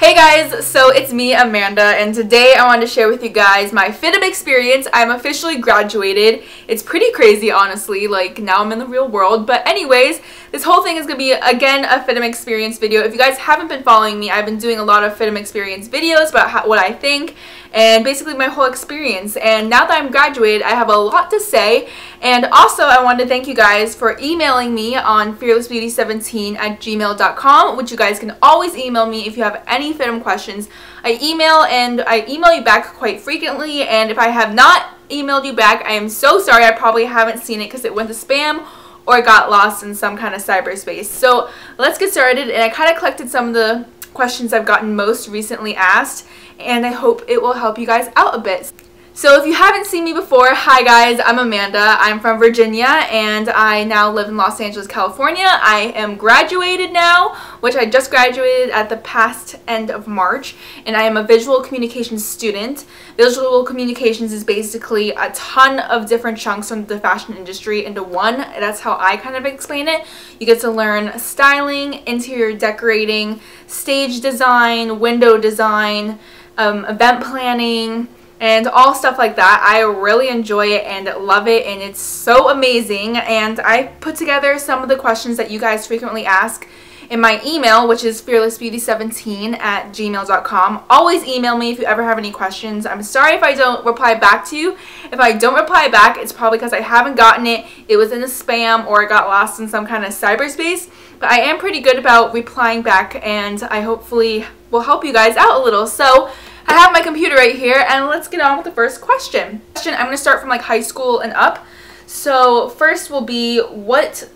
Hey guys, so it's me, Amanda, and today I wanted to share with you guys my FIDM experience. I'm officially graduated. It's pretty crazy, honestly, like now I'm in the real world. But anyways, this whole thing is going to be, again, a FIDM experience video. If you guys haven't been following me, I've been doing a lot of FIDM experience videos about what I think and basically my whole experience. And now that I'm graduated, I have a lot to say. And also, I wanted to thank you guys for emailing me on fearlessbeauty17@gmail.com, which you guys can always email me if you have any FIDM questions. I email you back quite frequently, and if I have not emailed you back, I am so sorry. I probably haven't seen it because it went to spam or it got lost in some kind of cyberspace. So let's get started, and I kind of collected some of the questions I've gotten most recently asked, and I hope it will help you guys out a bit. So if you haven't seen me before, hi guys, I'm Amanda. I'm from Virginia and I now live in Los Angeles, California. I am graduated now, which I just graduated at the past end of March, and I am a visual communications student. Visual communications is basically a ton of different chunks from the fashion industry into one. That's how I kind of explain it. You get to learn styling, interior decorating, stage design, window design, event planning, and all stuff like that. I really enjoy it and love it, and it's so amazing. And I put together some of the questions that you guys frequently ask in my email, which is fearlessbeauty17@gmail.com. Always email me if you ever have any questions. I'm sorry if I don't reply back to you. If I don't reply back, it's probably because I haven't gotten it. It was in a spam or it got lost in some kind of cyberspace. But I am pretty good about replying back, and I hopefully will help you guys out a little. So I have my computer right here, and let's get on with the first question. I'm going to start from like high school and up. So first will be, what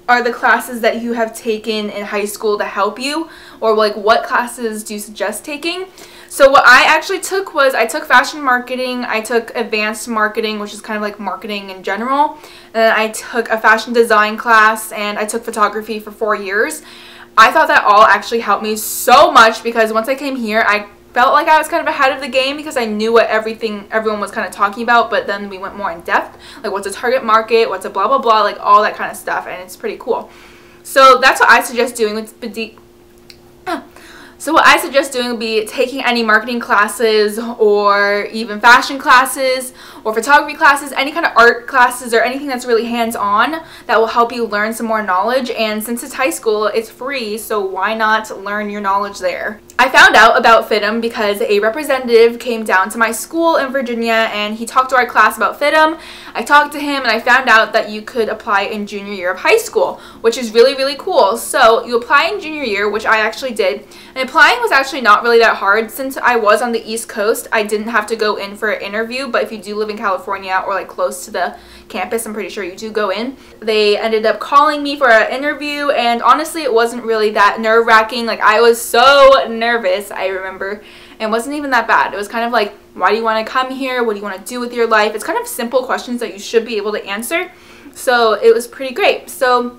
are the classes that you have taken in high school to help you, or like what classes do you suggest taking? So what I actually took was, I took fashion marketing, I took advanced marketing, which is kind of like marketing in general, and then I took a fashion design class, and I took photography for 4 years. I thought that all actually helped me so much because once I came here, I felt like I was kind of ahead of the game because I knew what everyone was kind of talking about, but then we went more in depth, like what's a target market, what's a blah blah blah, like all that kind of stuff, and it's pretty cool. So that's what I suggest doing with would be taking any marketing classes or even fashion classes or photography classes, any kind of art classes or anything that's really hands-on that will help you learn some more knowledge. And since it's high school, it's free, so why not learn your knowledge there? I found out about FIDM because a representative came down to my school in Virginia and he talked to our class about FIDM. I talked to him and I found out that you could apply in junior year of high school, which is really, really cool. So you apply in junior year, which I actually did. And applying was actually not really that hard. Since I was on the East Coast, I didn't have to go in for an interview, but if you do live in California or like close to the campus, I'm pretty sure you do go in. They ended up calling me for an interview, and honestly it wasn't really that nerve-wracking. Like, I was so nervous, I remember, and it wasn't even that bad. It was kind of like, why do you want to come here? What do you want to do with your life? It's kind of simple questions that you should be able to answer, so it was pretty great. So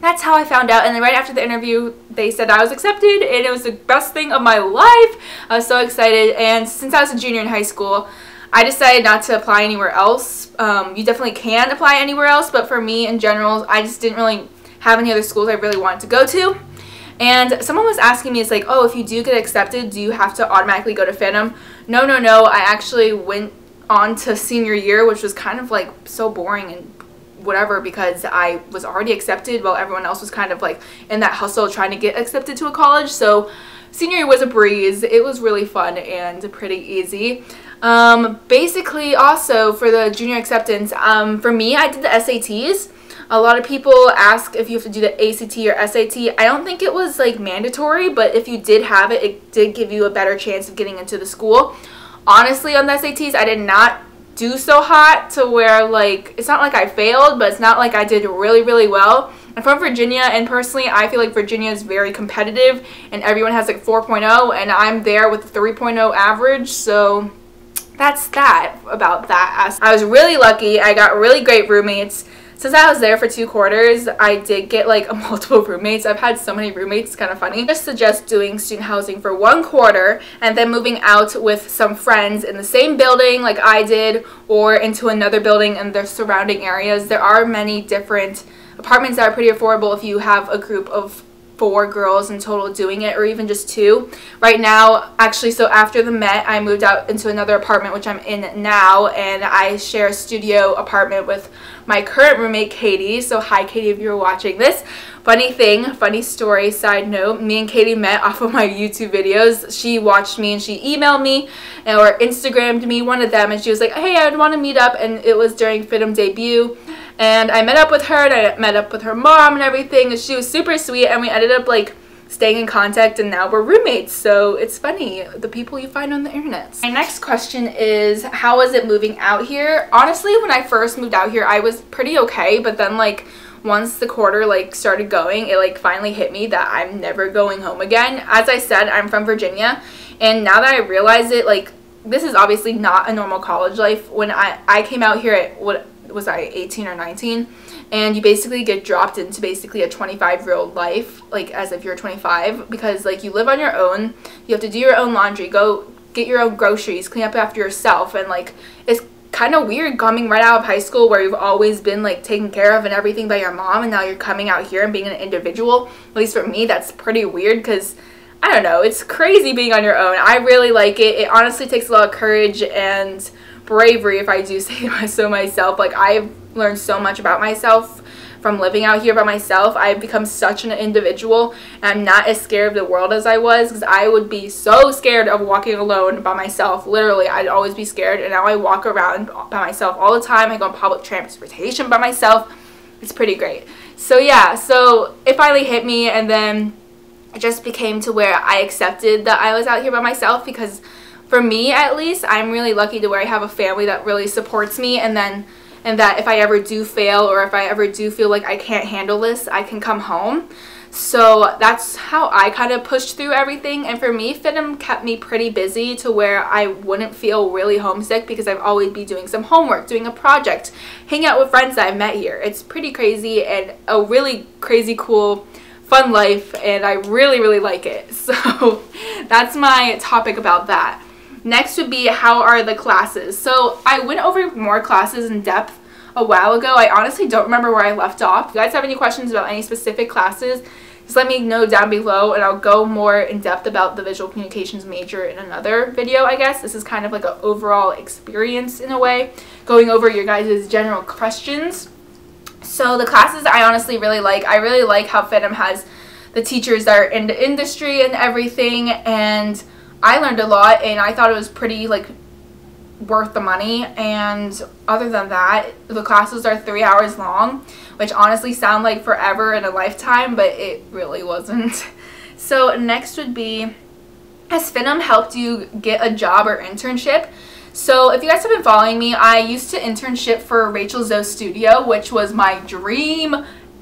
that's how I found out, and then right after the interview they said I was accepted, and it was the best thing of my life. I was so excited, and since I was a junior in high school, I decided not to apply anywhere else. You definitely can apply anywhere else, but for me in general, I just didn't really have any other schools I really wanted to go to. And someone was asking me, it's like, oh, if you do get accepted, do you have to automatically go to FIDM? No, no, no. I actually went on to senior year, which was kind of like so boring and whatever because I was already accepted while everyone else was kind of like in that hustle trying to get accepted to a college. So senior year was a breeze. It was really fun and pretty easy. Basically, also for the junior acceptance, for me, I did the SATs. A lot of people ask if you have to do the ACT or SAT. I don't think it was like mandatory, but if you did have it, it did give you a better chance of getting into the school. Honestly, on the SATs, I did not do so hot to where, like, it's not like I failed, but it's not like I did really, really well. I'm from Virginia, and personally, I feel like Virginia is very competitive, and everyone has like 4.0, and I'm there with a 3.0 average, so that's that about that. I was really lucky. I got really great roommates. Since I was there for 2 quarters, I did get like multiple roommates. I've had so many roommates, it's kind of funny. I just suggest doing student housing for 1 quarter and then moving out with some friends in the same building like I did, or into another building in the surrounding areas. There are many different apartments that are pretty affordable if you have a group of 4 girls in total doing it, or even just 2 right now. Actually, so after the Met, I moved out into another apartment, which I'm in now, and I share a studio apartment with my current roommate, Katie. So hi, Katie, if you're watching this. Funny story, side note, me and Katie met off of my YouTube videos. She watched me and she emailed me or Instagrammed me, one of them, and she was like, hey, I would want to meet up, and it was during FIDM debut. And I met up with her, and I met up with her mom and everything, and she was super sweet, and we ended up like staying in contact, and now we're roommates. So it's funny, the people you find on the internet. My next question is, how was it moving out here? Honestly, when I first moved out here, I was pretty okay, but then like once the quarter like started going, it like finally hit me that I'm never going home again. As I said, I'm from Virginia, and now that I realize it, like this is obviously not a normal college life. When I came out here at, what was I, 18 or 19, and you basically get dropped into basically a 25-year-old life, like as if you're 25, because like you live on your own, you have to do your own laundry, go get your own groceries, clean up after yourself, and like it's kind of weird coming right out of high school where you've always been like taken care of and everything by your mom, and now you're coming out here and being an individual. At least for me, that's pretty weird, because I don't know, it's crazy being on your own. I really like it. It honestly takes a lot of courage and bravery, if I do say so myself. Like I've learned so much about myself from living out here by myself. I've become such an individual, and I'm not as scared of the world as I was, because I would be so scared of walking alone by myself. Literally, I'd always be scared, and now I walk around by myself all the time. I go on public transportation by myself. It's pretty great. So yeah, so it finally hit me, and then it just became to where I accepted that I was out here by myself, because for me at least, I'm really lucky to where I have a family that really supports me, and that if I ever do fail, or if I ever do feel like I can't handle this, I can come home. So that's how I kind of pushed through everything. And for me, FIDM kept me pretty busy to where I wouldn't feel really homesick, because I've always be doing some homework, doing a project, hang out with friends that I've met here. It's pretty crazy, and a really crazy, cool, fun life, and I really like it. So that's my topic about that. Next would be, how are the classes? So I went over more classes in depth a while ago. I honestly don't remember where I left off. If you guys have any questions about any specific classes, just let me know down below, and I'll go more in depth about the visual communications major in another video, I guess. This is kind of like an overall experience in a way, going over your guys' general questions. So the classes I honestly really like. I really like how FIDM has the teachers that are in the industry and everything, and I learned a lot, and I thought it was pretty like worth the money. And other than that, the classes are 3 hours long, which honestly sound like forever in a lifetime, but it really wasn't. So next would be, has FIDM helped you get a job or internship? So if you guys have been following me, I used to internship for Rachel Zoe's studio, which was my dream,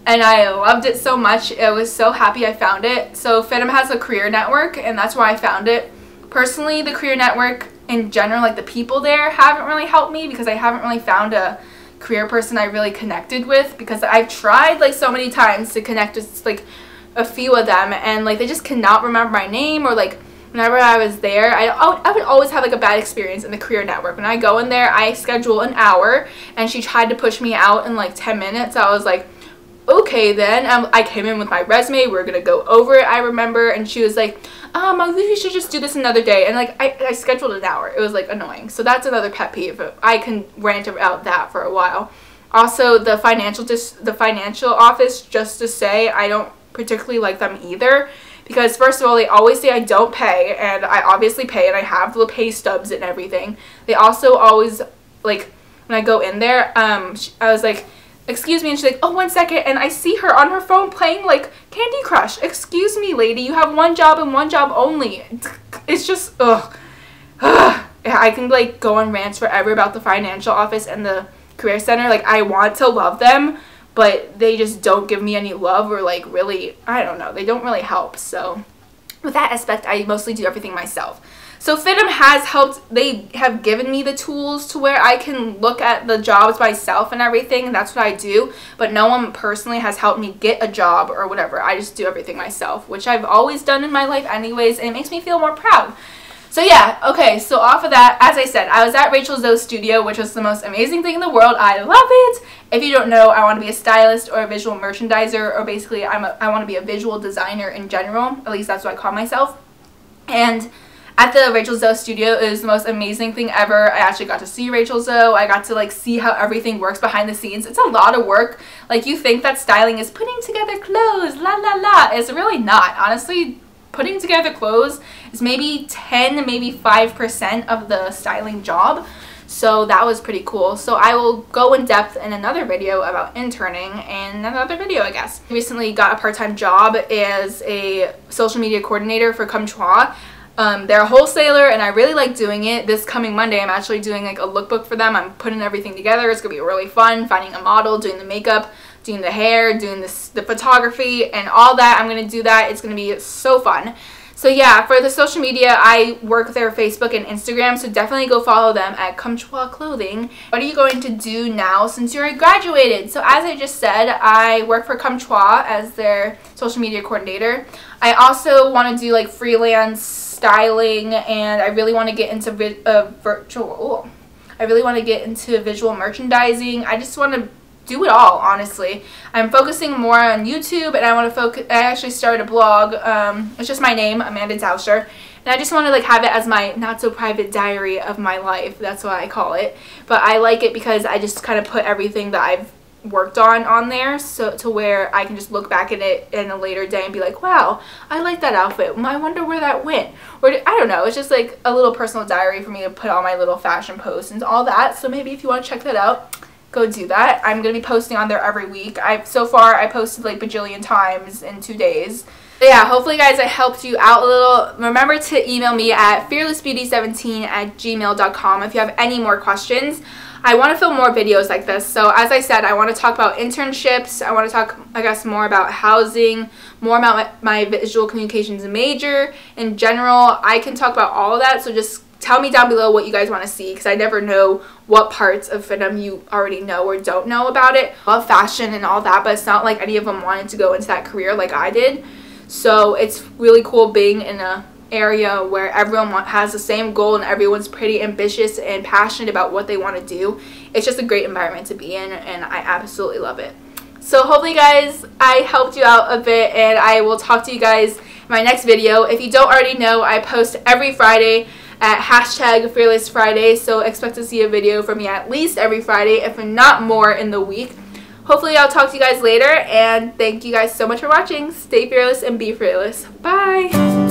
and I loved it so much. I was so happy I found it. So FIDM has a career network, and that's why I found it. Personally, the career network in general, like the people there, haven't really helped me, because I haven't really found a career person I really connected with, because I've tried like so many times to connect with like a few of them, and like they just cannot remember my name, or like whenever I was there, I would always have like a bad experience in the career network. When I go in there, I schedule an hour, and she tried to push me out in like 10 minutes. I was like, okay then. I came in with my resume, we were gonna go over it, I remember, and she was like, I think we should just do this another day. And like I scheduled an hour. It was like annoying. So that's another pet peeve. I can rant about that for a while. Also, the financial office, just to say, I don't particularly like them either, because first of all, they always say I don't pay, and I obviously pay, and I have the pay stubs and everything. They also always, like, when I go in there, I was like, excuse me, and she's like, oh, 1 second, and I see her on her phone playing like Candy Crush. Excuse me, lady, you have one job and one job only. It's just, ugh. I can like go on rants forever about the financial office and the career center. Like, I want to love them, but they just don't give me any love, or like really, I don't know, they don't really help. So with that aspect, I mostly do everything myself. So FIDM has helped. They have given me the tools to where I can look at the jobs myself and everything, and that's what I do. But no one personally has helped me get a job or whatever. I just do everything myself, which I've always done in my life anyways, and it makes me feel more proud. So yeah, okay, so off of that, as I said, I was at Rachel Zoe's studio, which was the most amazing thing in the world. I love it. If you don't know, I want to be a stylist or a visual merchandiser, or basically I want to be a visual designer in general. At least that's what I call myself. And at the Rachel Zoe studio, it was the most amazing thing ever. I actually got to see Rachel Zoe. I got to like see how everything works behind the scenes. It's a lot of work. Like, you think that styling is putting together clothes, la la la. It's really not. Honestly, putting together clothes is maybe 10, maybe 5% of the styling job. So that was pretty cool. So I will go in depth in another video about interning and another video, I guess. I recently got a part-time job as a social media coordinator for Comme Toi. They're a wholesaler and I really like doing it. This coming Monday, I'm actually doing like a lookbook for them. I'm putting everything together. It's gonna be really fun, finding a model, doing the makeup, doing the hair, doing the photography and all that. I'm gonna do that. It's gonna be so fun. So yeah, for the social media, I work their Facebook and Instagram, so definitely go follow them at Comme Toi Clothing. What are you going to do now since you're graduated? So as I just said, I work for Comme Toi as their social media coordinator. I also want to do like freelance styling, and I really want to get into visual merchandising. I just want to do it all, honestly. I'm focusing more on YouTube, and I want to focus. I actually started a blog. It's just my name, Amanda Tauscher, and I just want to like have it as my not so private diary of my life. That's what I call it. But I like it because I just kind of put everything that I've worked on there, so to where I can just look back at it in a later day and be like, wow, I like that outfit. I wonder where that went. Or I don't know. It's just like a little personal diary for me to put all my little fashion posts and all that. So maybe if you want to check that out, go do that. I'm going to be posting on there every week. So far I posted like bajillion times in 2 days. But yeah, hopefully guys I helped you out a little. Remember to email me at fearlessbeauty17@gmail.com if you have any more questions. I want to film more videos like this. So as I said, I want to talk about internships. I want to talk, I guess, more about housing, more about my visual communications major. In general, I can talk about all of that. So just tell me down below what you guys want to see, because I never know what parts of FIDM you already know or don't know about it. I love fashion and all that, but it's not like any of them wanted to go into that career like I did. So it's really cool being in a area where everyone has the same goal and everyone's pretty ambitious and passionate about what they want to do. It's just a great environment to be in, and I absolutely love it. So hopefully guys I helped you out a bit, and I will talk to you guys in my next video. If you don't already know, I post every Friday at #FearlessFriday, so expect to see a video from me at least every Friday, if not more, in the week. Hopefully I'll talk to you guys later, and thank you guys so much for watching. Stay fearless and be fearless. Bye!